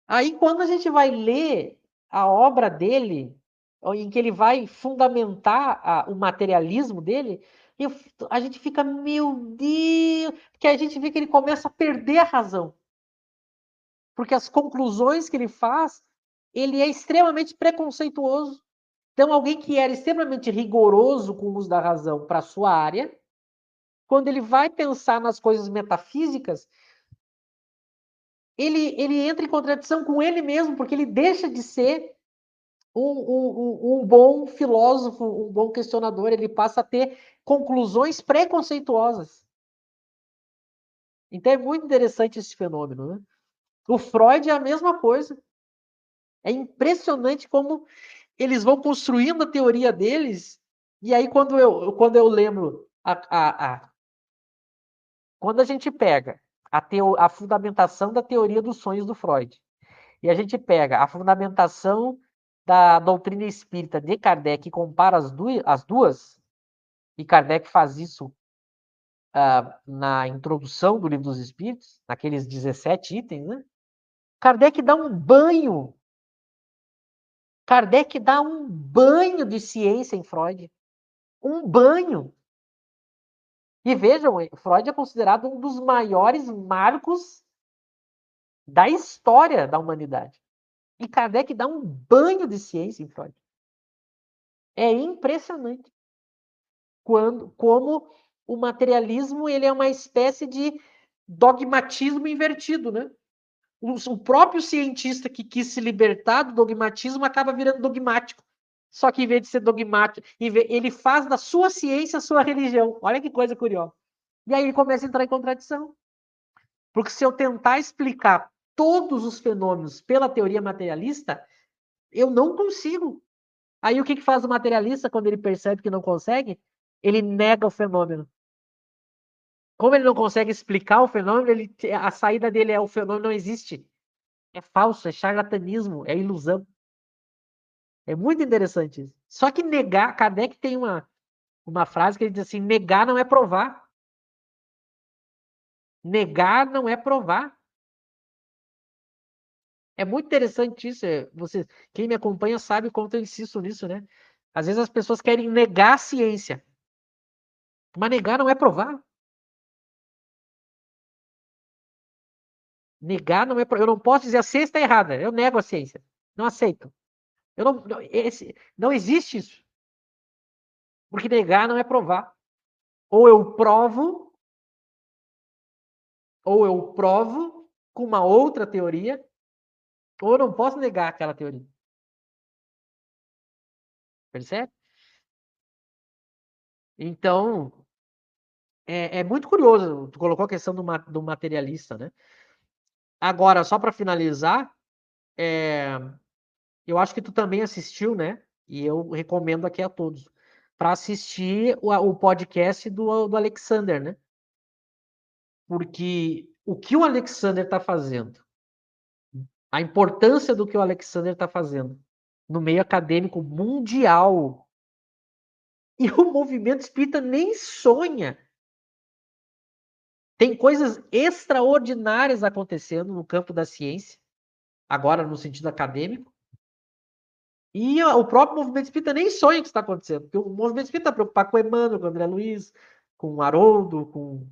Aí, quando a gente vai ler a obra dele, em que ele vai fundamentar o materialismo dele, a gente fica, meu Deus, que a gente vê que ele começa a perder a razão. Porque as conclusões que ele faz, ele é extremamente preconceituoso. Então, alguém que era extremamente rigoroso com o uso da razão para a sua área, quando ele vai pensar nas coisas metafísicas, ele entra em contradição com ele mesmo, porque ele deixa de ser um bom filósofo, um bom questionador, ele passa a ter conclusões preconceituosas. Então é muito interessante esse fenômeno. Né? O Freud é a mesma coisa. É impressionante como eles vão construindo a teoria deles, e aí quando eu lembro, quando a gente pega a fundamentação da teoria dos sonhos do Freud, e a gente pega a fundamentação da doutrina espírita de Kardec e compara as duas, e Kardec faz isso na introdução do Livro dos Espíritos, naqueles 17 itens, né? Kardec dá um banho. Kardec dá um banho de ciência em Freud. Um banho. E vejam, Freud é considerado um dos maiores marcos da história da humanidade. E Kardec dá um banho de ciência em Freud. É impressionante como o materialismo ele é uma espécie de dogmatismo invertido, né? O próprio cientista que quis se libertar do dogmatismo acaba virando dogmático. Só que em vez de ser dogmático, ele faz da sua ciência a sua religião. Olha que coisa curiosa. E aí ele começa a entrar em contradição. Porque se eu tentar explicar todos os fenômenos pela teoria materialista, eu não consigo. Aí o que faz o materialista quando ele percebe que não consegue? Ele nega o fenômeno. Como ele não consegue explicar o fenômeno, a saída dele é o fenômeno não existe. É falso, é charlatanismo, é ilusão. É muito interessante isso. Só que negar, Kardec tem uma frase que ele diz assim: negar não é provar. Negar não é provar. É muito interessante isso. Quem me acompanha sabe o quanto eu insisto nisso, né? Às vezes as pessoas querem negar a ciência, mas negar não é provar. Negar não é provar. Eu não posso dizer a ciência está errada. Eu nego a ciência. Não aceito. Eu não existe isso. Porque negar não é provar. Ou eu provo, ou eu provo com uma outra teoria, ou eu não posso negar aquela teoria. Percebe? Então, é muito curioso. Tu colocou a questão do materialista, né? Agora, só para finalizar, eu acho que tu também assistiu, né? E eu recomendo aqui a todos para assistir o podcast do Alexander, né? Porque o que o Alexander está fazendo, a importância do que o Alexander está fazendo no meio acadêmico mundial, e o movimento espírita nem sonha. Tem coisas extraordinárias acontecendo no campo da ciência, agora no sentido acadêmico, e o próprio movimento espírita nem sonha que está acontecendo, porque o movimento espírita está preocupado com o Emmanuel, com o André Luiz, com o Haroldo, com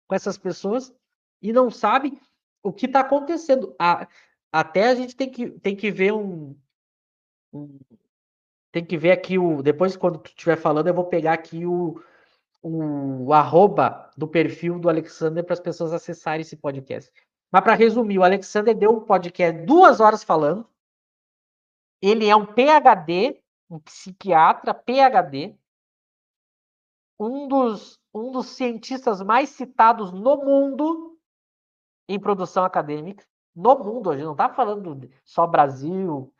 essas pessoas, e não sabe o que está acontecendo. Até a gente tem que ver tem que ver aqui depois quando tu estiver falando, eu vou pegar aqui o arroba do perfil do Alexander para as pessoas acessarem esse podcast. Mas para resumir, o Alexander deu um podcast 2 horas falando. Ele é um PhD, um psiquiatra PhD, um dos cientistas mais citados no mundo em produção acadêmica. No mundo, a gente não está falando só Brasil,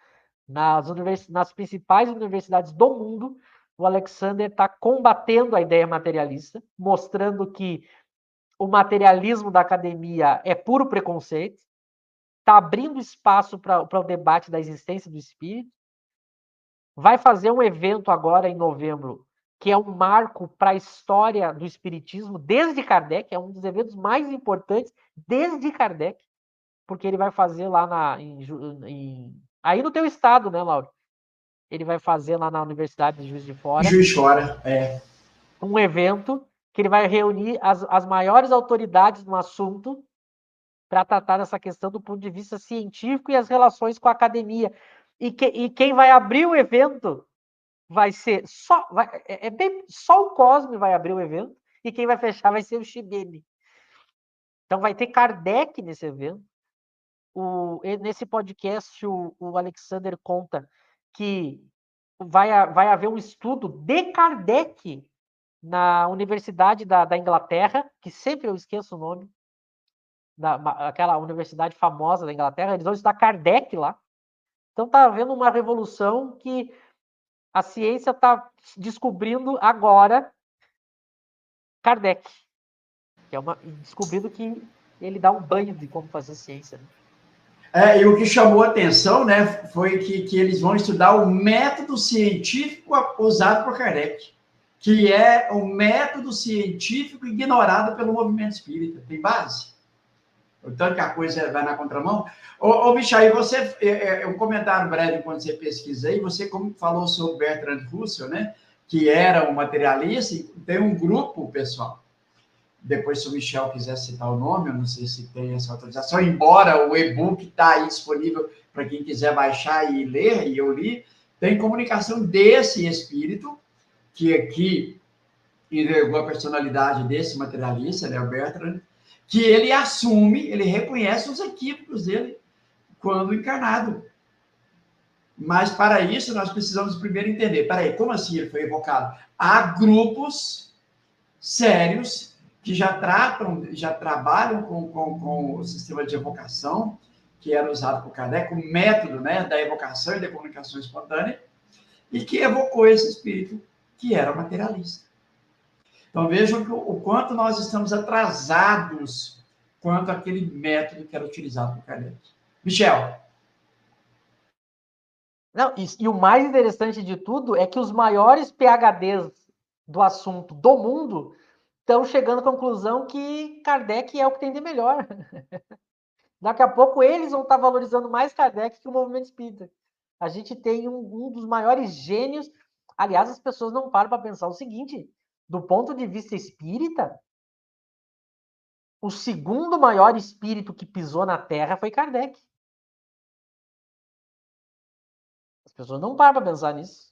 nas principais universidades do mundo, o Alexander está combatendo a ideia materialista, mostrando que o materialismo da academia é puro preconceito, está abrindo espaço para o debate da existência do espírito, vai fazer um evento agora em novembro, que é um marco para a história do espiritismo desde Kardec, é um dos eventos mais importantes desde Kardec, porque ele vai fazer lá aí no teu estado, né, Lauro? Ele vai fazer lá na Universidade de Juiz de Fora. Juiz de Fora, é. Um evento que ele vai reunir as maiores autoridades no assunto para tratar dessa questão do ponto de vista científico e as relações com a academia. E quem vai abrir o evento vai ser só o Cosme vai abrir o evento e quem vai fechar vai ser o Chibeli. Então vai ter Kardec nesse evento. Nesse podcast o Alexander conta que vai haver um estudo de Kardec na Universidade da Inglaterra, que sempre eu esqueço o nome, aquela universidade famosa da Inglaterra, eles vão estudar Kardec lá. Então está havendo uma revolução que a ciência está descobrindo agora Kardec, que descobrindo que ele dá um banho de como fazer ciência. Né? E o que chamou a atenção, né, foi que eles vão estudar o método científico usado por Kardec, que é o método científico ignorado pelo movimento espírita. Tem base? O tanto que a coisa vai na contramão. Ô Michel, você, um comentário breve enquanto você pesquisa aí, você como falou sobre Bertrand Russell, né, que era um materialista, e tem um grupo, pessoal, depois se o Michel quiser citar o nome, eu não sei se tem essa autorização, embora o e-book está aí disponível para quem quiser baixar e ler, e eu li, tem comunicação desse espírito, que aqui envergou a personalidade desse materialista, né, o Bertrand, que ele assume, ele reconhece os equívocos dele quando encarnado. Mas, para isso, nós precisamos primeiro entender, peraí, como assim ele foi evocado? Há grupos sérios que já trabalham com o sistema de evocação, que era usado por Kardec, o método, né, da evocação e da comunicação espontânea, e que evocou esse espírito que era materialista. Então, vejam o quanto nós estamos atrasados quanto àquele método que era utilizado por Kardec. Michel. Não, e o mais interessante de tudo é que os maiores PhDs do assunto do mundo estão chegando à conclusão que Kardec é o que tem de melhor. Daqui a pouco eles vão estar valorizando mais Kardec que o movimento espírita. A gente tem um dos maiores gênios. Aliás, as pessoas não param para pensar o seguinte: do ponto de vista espírita, o segundo maior espírito que pisou na Terra foi Kardec. As pessoas não param para pensar nisso.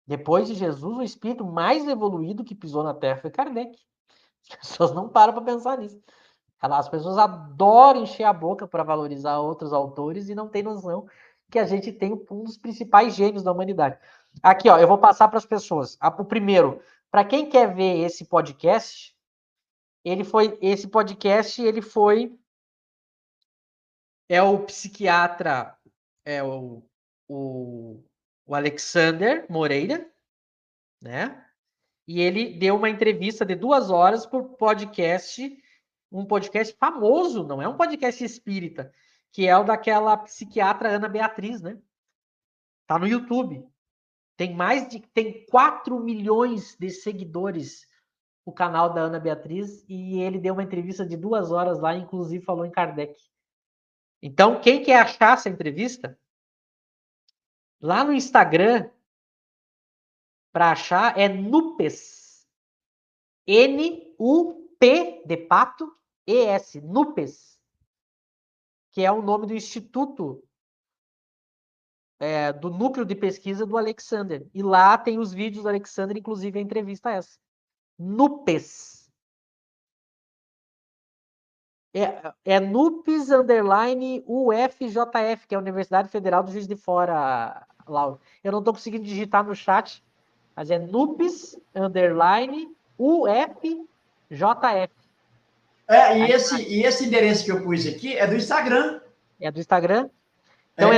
Depois de Jesus, o espírito mais evoluído que pisou na Terra foi Kardec. As pessoas não param para pensar nisso. As pessoas adoram encher a boca para valorizar outros autores e não tem noção que a gente tem um dos principais gênios da humanidade. Aqui, ó, eu vou passar para as pessoas. O primeiro, para quem quer ver esse podcast, é o psiquiatra, o Alexander Moreira, né? E ele deu uma entrevista de 2 horas por podcast, um podcast famoso, não é um podcast espírita, que é o daquela psiquiatra Ana Beatriz, né? Tá no YouTube. Tem 4 milhões de seguidores o canal da Ana Beatriz e ele deu uma entrevista de 2 horas lá, inclusive falou em Kardec. Então, quem quer achar essa entrevista, lá no Instagram, para achar, é Nupes. N-U-P de pato, E-S, Nupes, que é o nome do instituto, do núcleo de pesquisa do Alexander. E lá tem os vídeos do Alexander, inclusive a entrevista essa. Nupes. É Nupes _ UFJF, que é a Universidade Federal do Juiz de Fora, Laura. Eu não estou conseguindo digitar no chat, mas é Nupes _ UFJF. E esse endereço que eu pus aqui é do Instagram. É do Instagram? Então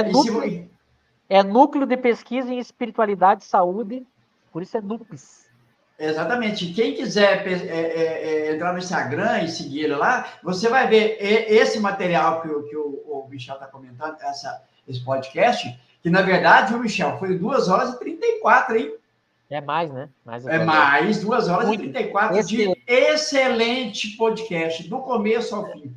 é Núcleo de Pesquisa em Espiritualidade e Saúde, por isso é Nupes. Exatamente. Quem quiser entrar no Instagram e seguir ele lá, você vai ver esse material que o Michel está comentando, esse podcast, que na verdade, o Michel, foi 2 horas e 34, hein? É mais, né? Mais 2 horas e 34 de excelente podcast, do começo ao fim.